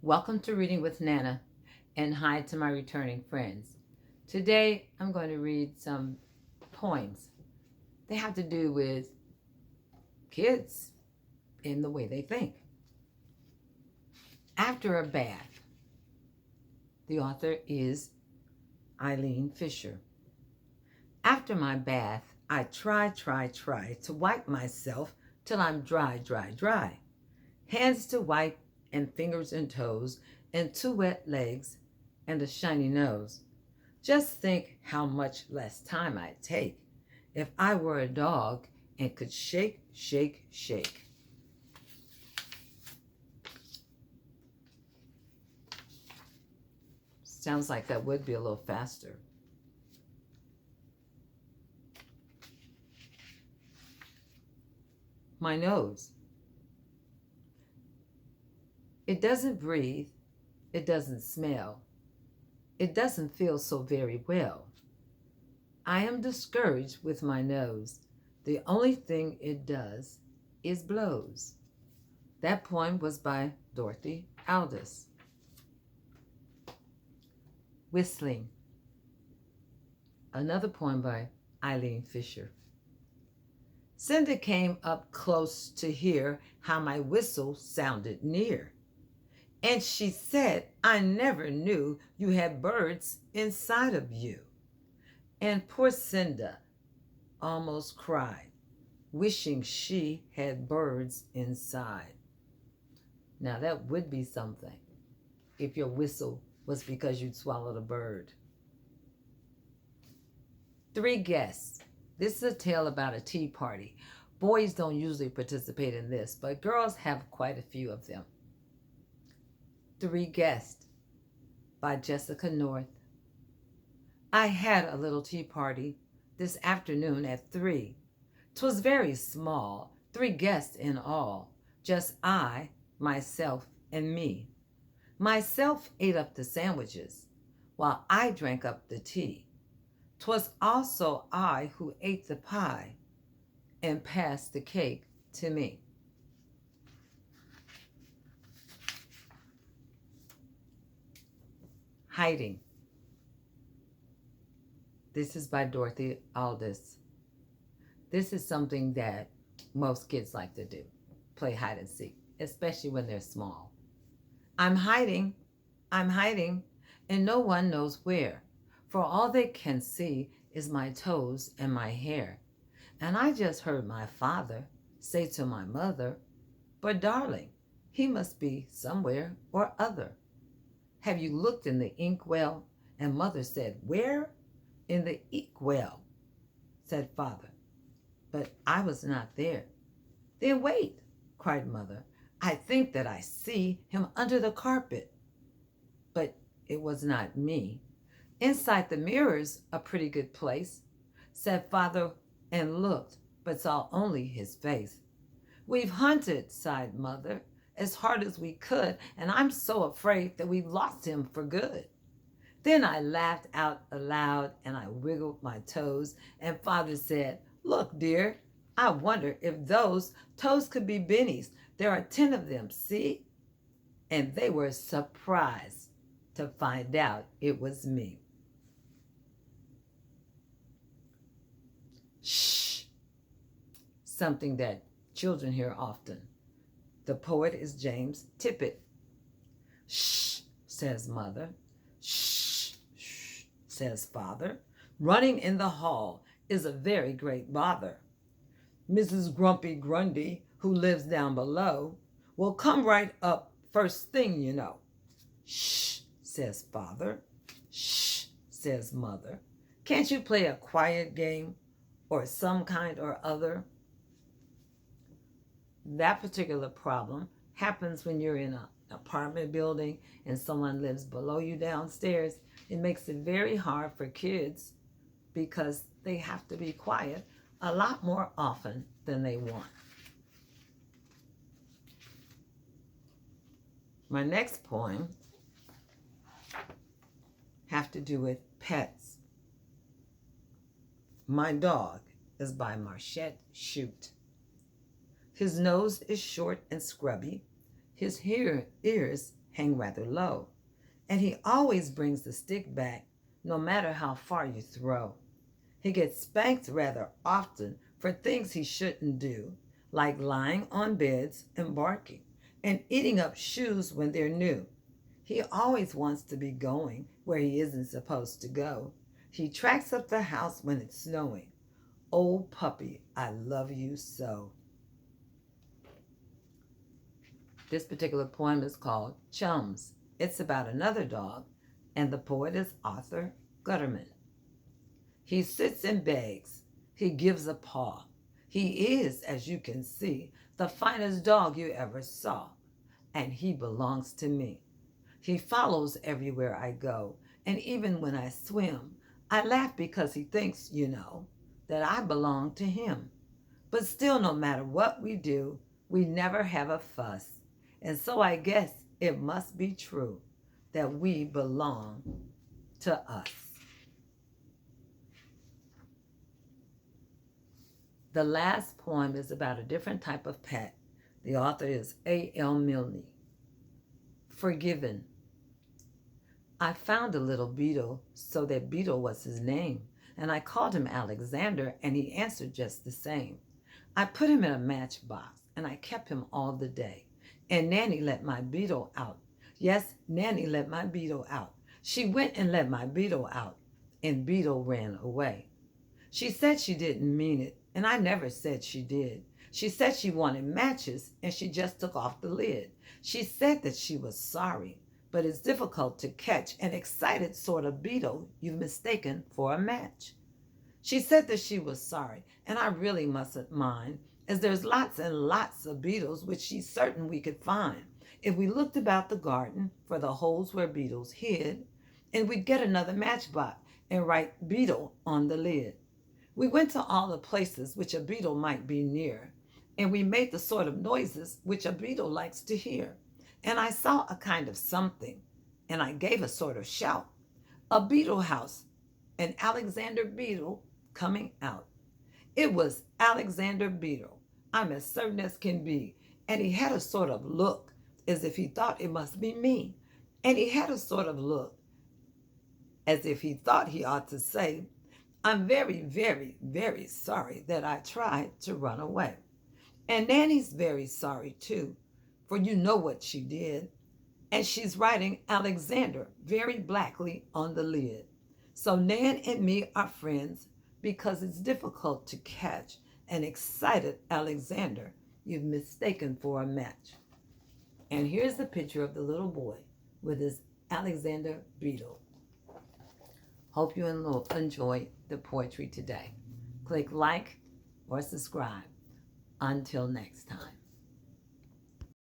Welcome to Reading with Nana, and hi to my returning friends. Today I'm going to read some poems. They have to do with kids in the way they think. After a bath. The author is Eileen Fisher. After my bath, I try to wipe myself till I'm dry. Hands to wipe and fingers and toes and two wet legs and a shiny nose. Just think how much less time I'd take if I were a dog and could shake. Sounds like that would be a little faster. My nose. It doesn't breathe. It doesn't smell. It doesn't feel so very well. I am discouraged with my nose. The only thing it does is blows. That poem was by Dorothy Aldous. Whistling. Another poem by Eileen Fisher. Cindy came up close to hear how my whistle sounded near. And she said, I never knew you had birds inside of you. And poor Cinda almost cried, wishing she had birds inside. Now that would be something if your whistle was because you'd swallowed a bird. Three guests. This is a tale about a tea party. Boys don't usually participate in this, but girls have quite a few of them. Three Guests by Jessica North. I had a little tea party this afternoon at 3. 'Twas very small, 3 guests in all, just I, myself, and me. Myself ate up the sandwiches, while I drank up the tea. 'Twas also I who ate the pie and passed the cake to me. Hiding. This is by Dorothy Aldous. This is something that most kids like to do, play hide and seek, especially when they're small. I'm hiding, and no one knows where, for all they can see is my toes and my hair. And I just heard my father say to my mother, but darling, he must be somewhere or other. Have you looked in the inkwell? And mother said, where? In the inkwell, said father. But I was not there. Then wait, cried mother. I think that I see him under the carpet. But it was not me. Inside the mirror's a pretty good place, said father, and looked, but saw only his face. We've hunted, sighed mother, as hard as we could, and I'm so afraid that we've lost him for good. Then I laughed out aloud and I wiggled my toes, and father said, look, dear, I wonder if those toes could be Benny's. There are 10 of them, see? And they were surprised to find out it was me. Shh, something that children hear often. The poet is James Tippett. Shh, says mother. Shh, shh, says father. Running in the hall is a very great bother. Mrs. Grumpy Grundy, who lives down below, will come right up first thing you know. Shh, says father. Shh, says mother. Can't you play a quiet game or some kind or other? That particular problem happens when you're in an apartment building and someone lives below you downstairs. It makes it very hard for kids because they have to be quiet a lot more often than they want. My next poem have to do with pets. My Dog is by Marchette Chute. His nose is short and scrubby. His ears hang rather low, and he always brings the stick back no matter how far you throw. He gets spanked rather often for things he shouldn't do, like lying on beds and barking, and eating up shoes when they're new. He always wants to be going where he isn't supposed to go. He tracks up the house when it's snowing. Old puppy, I love you so. This particular poem is called Chums. It's about another dog, and the poet is Arthur Gutterman. He sits and begs. He gives a paw. He is, as you can see, the finest dog you ever saw, and he belongs to me. He follows everywhere I go, and even when I swim, I laugh because he thinks, that I belong to him. But still, no matter what we do, we never have a fuss. And so I guess it must be true that we belong to us. The last poem is about a different type of pet. The author is A.L. Milne. Forgiven. I found a little beetle, so that Beetle was his name, and I called him Alexander, and he answered just the same. I put him in a matchbox, and I kept him all the day. And Nanny let my beetle out. Yes, Nanny let my beetle out. She went and let my beetle out, and Beetle ran away. She said she didn't mean it, and I never said she did. She said she wanted matches, and she just took off the lid. She said that she was sorry, but it's difficult to catch an excited sort of beetle you've mistaken for a match. She said that she was sorry, and I really mustn't mind, as there's lots and lots of beetles which she's certain we could find if we looked about the garden for the holes where beetles hid, and we'd get another matchbox and write beetle on the lid. We went to all the places which a beetle might be near, and we made the sort of noises which a beetle likes to hear. And I saw a kind of something, and I gave a sort of shout. A beetle house, an Alexander Beetle coming out. It was Alexander Beetle, I'm as certain as can be, and he had a sort of look as if he thought it must be me. And he had a sort of look as if he thought he ought to say, I'm very, very, very sorry that I tried to run away. And Nanny's very sorry too, for you know what she did. And she's writing Alexander very blackly on the lid. So Nan and me are friends because it's difficult to catch an excited Alexander you've mistaken for a match. And here's the picture of the little boy with his Alexander Beetle. Hope you enjoyed the poetry today. Click like or subscribe. Until next time.